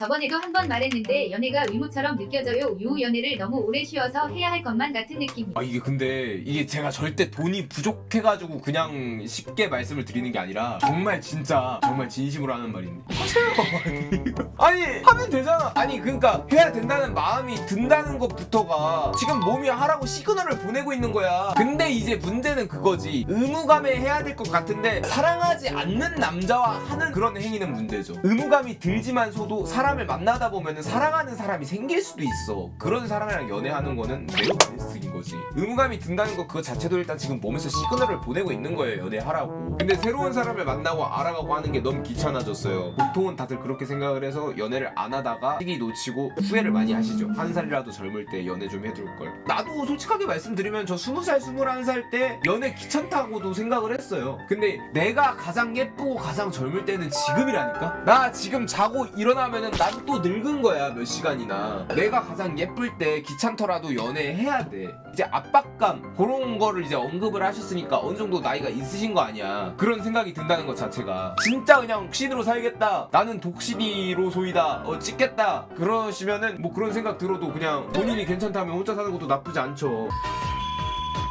저번에도 한 번 말했는데 연애가 의무처럼 느껴져요. 연애를 너무 오래 쉬어서 해야 할 것만 같은 느낌. 이게 근데 이게 제가 절대 돈이 부족해가지고 그냥 쉽게 말씀을 드리는 게 아니라 정말 진짜 정말 진심으로 하는 말인데 하세요. 아니 하면 되잖아. 아니 그러니까 해야 된다는 마음이 든다는 것부터가 지금 몸이 하라고 시그널을 보내고 있는 거야. 근데 이제 문제는 그거지. 의무감에 해야 될 것 같은데 사랑하지 않는 남자와 하는 그런 행위는 문제죠. 의무감이 들지만서도 사람을 만나다 보면은 사랑하는 사람이 생길 수도 있어. 그런 사람이랑 연애하는 거는 매우 베스트인 거지. 의무감이 든다는 거 그거 자체도 일단 지금 몸에서 시그널을 보내고 있는 거예요. 연애하라고. 근데 새로운 사람을 만나고 알아가고 하는 게 너무 귀찮아졌어요. 보통은 다들 그렇게 생각을 해서 연애를 안 하다가 시기 놓치고 후회를 많이 하시죠. 한 살이라도 젊을 때 연애 좀 해둘 걸. 나도 솔직하게 말씀드리면 저 20살 21살 때 연애 귀찮다고도 생각을 했어요. 근데 내가 가장 예쁘고 가장 젊을 때는 지금이라니까. 나 지금 자고 일어나면은 난 또 늙은 거야. 몇 시간이나. 내가 가장 예쁠 때 귀찮더라도 연애해야 돼. 이제 압박감 그런 거를 이제 언급을 하셨으니까 어느 정도 나이가 있으신 거 아니야. 그런 생각이 든다는 것 자체가 진짜 그냥 신으로 살겠다, 나는 독신이로 소이다, 찍겠다 그러시면은 뭐 그런 생각 들어도 그냥 본인이 괜찮다면 혼자 사는 것도 나쁘지 않죠.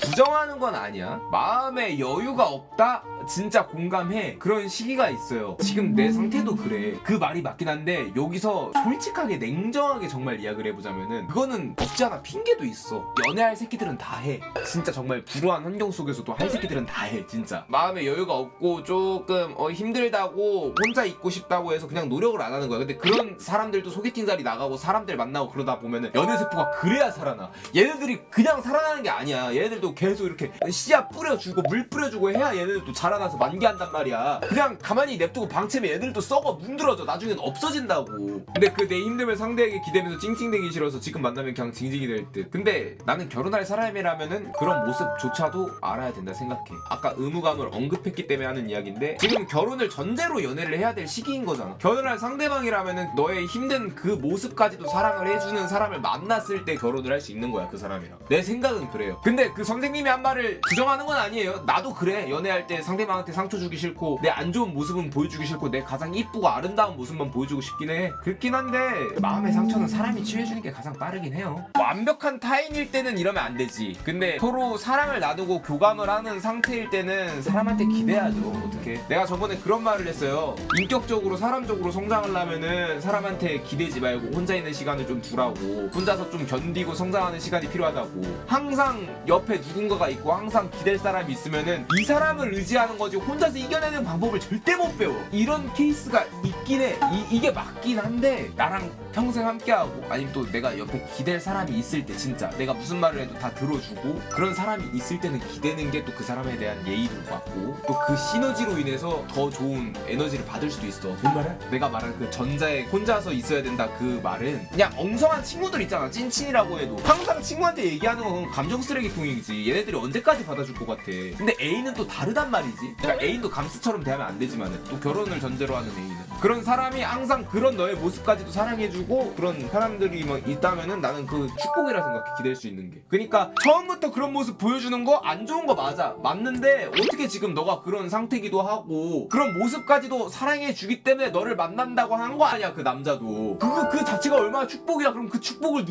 부정하는 건 아니야. 마음에 여유가 없다? 진짜 공감해. 그런 시기가 있어요. 지금 내 상태도 그래. 그 말이 맞긴 한데 여기서 솔직하게 냉정하게 정말 이야기를 해보자면은 그거는 없지 않아 핑계도 있어. 연애할 새끼들은 다 해. 진짜 정말 불우한 환경 속에서도 할 새끼들은 다 해. 진짜 마음에 여유가 없고 조금 힘들다고 혼자 있고 싶다고 해서 그냥 노력을 안 하는 거야. 근데 그런 사람들도 소개팅 자리 나가고 사람들 만나고 그러다 보면은 연애세포가 그래야 살아나. 얘네들이 그냥 살아나는 게 아니야. 얘네들도 계속 이렇게 씨앗 뿌려주고 물 뿌려주고 해야 얘네들도 자라나서 만개한단 말이야. 그냥 가만히 냅두고 방치면 얘들도 썩어 문드러져. 나중엔 없어진다고. 근데 그 내 힘듦을 상대에게 기대면서 찡찡대기 싫어서 지금 만나면 그냥 징징이 될 듯. 근데 나는 결혼할 사람이라면은 그런 모습조차도 알아야 된다 생각해. 아까 의무감을 언급했기 때문에 하는 이야기인데 지금 결혼을 전제로 연애를 해야 될 시기인 거잖아. 결혼할 상대방이라면은 너의 힘든 그 모습까지도 사랑을 해주는 사람을 만났을 때 결혼을 할 수 있는 거야. 그 사람이랑. 내 생각은 그래요. 근데 그 선생님이 한 말을 부정하는 건 아니에요. 나도 그래. 연애할 때 상대방한테 상처 주기 싫고 내 안 좋은 모습은 보여주기 싫고 내 가장 이쁘고 아름다운 모습만 보여주고 싶긴 해. 그렇긴 한데 마음의 상처는 사람이 치유해주는 게 가장 빠르긴 해요. 완벽한 타인일 때는 이러면 안 되지. 근데 서로 사랑을 나누고 교감을 하는 상태일 때는 사람한테 기대야죠. 어떻게? 내가 저번에 그런 말을 했어요. 인격적으로 사람적으로 성장하려면은 사람한테 기대지 말고 혼자 있는 시간을 좀 두라고. 혼자서 좀 견디고 성장하는 시간이 필요하다고. 항상 옆에 누군가가 있고 항상 기댈 사람이 있으면은 이 사람을 의지하는 거지 혼자서 이겨내는 방법을 절대 못 배워. 이런 케이스가 있긴 해. 이게 맞긴 한데 나랑 평생 함께하고 아니면 또 내가 옆에 기댈 사람이 있을 때 진짜 내가 무슨 말을 해도 다 들어주고 그런 사람이 있을 때는 기대는 게 또 그 사람에 대한 예의도 맞고 또 그 시너지로 인해서 더 좋은 에너지를 받을 수도 있어. 뭔 말이야? 내가 말한 그 전자에 혼자서 있어야 된다 그 말은 그냥 엉성한 친구들 있잖아. 찐친이라고 해도 항상 친구한테 얘기하는 건 감정 쓰레기통이지. 얘네들이 언제까지 받아줄 것 같아. 근데 애인은 또 다르단 말이지. 그러니까 애인도 감스처럼 대하면 안 되지만은 또 결혼을 전제로 하는 애인은 그런 사람이 항상 그런 너의 모습까지도 사랑해주고 그런 사람들이 막 있다면은 나는 그 축복이라 생각해. 기댈 수 있는 게. 그러니까 처음부터 그런 모습 보여주는 거 안 좋은 거 맞아. 맞는데 어떻게 지금 너가 그런 상태기도 하고 그런 모습까지도 사랑해주기 때문에 너를 만난다고 한 거 아니야. 그 남자도 그 자체가 얼마나 축복이야. 그럼 그 축복을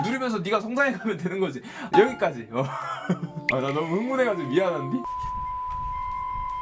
누리면서 네가 성장해가면 되는 거지. 여기까지. 나 너무 흥분해가지고 미안한데?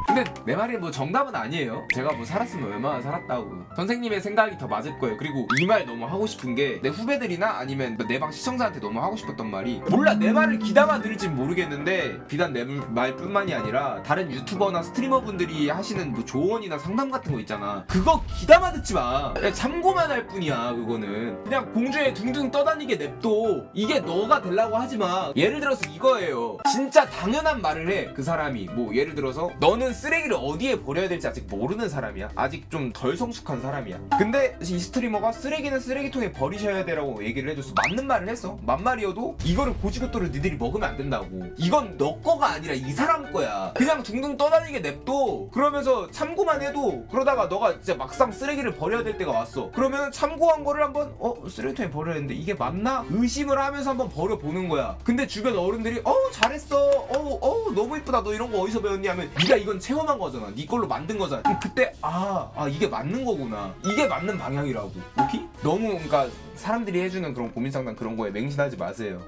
근데 내 말이 뭐 정답은 아니에요. 제가 뭐 살았으면 얼마나 살았다고. 선생님의 생각이 더 맞을 거예요. 그리고 이 말 너무 하고 싶은 게 내 후배들이나 아니면 내 방 시청자한테 너무 하고 싶었던 말이 몰라 내 말을 귀담아 들을진 모르겠는데 비단 내 말뿐만이 아니라 다른 유튜버나 스트리머분들이 하시는 뭐 조언이나 상담 같은 거 있잖아. 그거 귀담아 듣지 마. 그냥 참고만 할 뿐이야. 그거는 그냥 공주에 둥둥 떠다니게 냅둬. 이게 너가 되려고 하지 마. 예를 들어서 이거예요. 진짜 당연한 말을 해. 그 사람이 뭐 예를 들어서 너는 쓰레기를 어디에 버려야 될지 아직 모르는 사람이야. 아직 좀 덜 성숙한 사람이야. 근데 이 스트리머가 쓰레기는 쓰레기통에 버리셔야 되라고 얘기를 해줬어. 맞는 말을 했어. 만말이어도 이거를 고지고토를 니들이 먹으면 안 된다고. 이건 너 거가 아니라 이 사람 거야. 그냥 둥둥 떠다니게 냅둬. 그러면서 참고만 해도 그러다가 너가 진짜 막상 쓰레기를 버려야 될 때가 왔어. 그러면 참고한 거를 한번 쓰레기통에 버려야 되는데 이게 맞나? 의심을 하면서 한번 버려보는 거야. 근데 주변 어른들이 잘했어. 너무 이쁘다. 너 이런 거 어디서 배웠니? 하면 네가 이건 체험한 거잖아. 네 걸로 만든 거잖아. 그럼 그때 이게 맞는 거구나. 이게 맞는 방향이라고. 오케이? 너무 그러니까 사람들이 해주는 그런 고민 상담 그런 거에 맹신하지 마세요.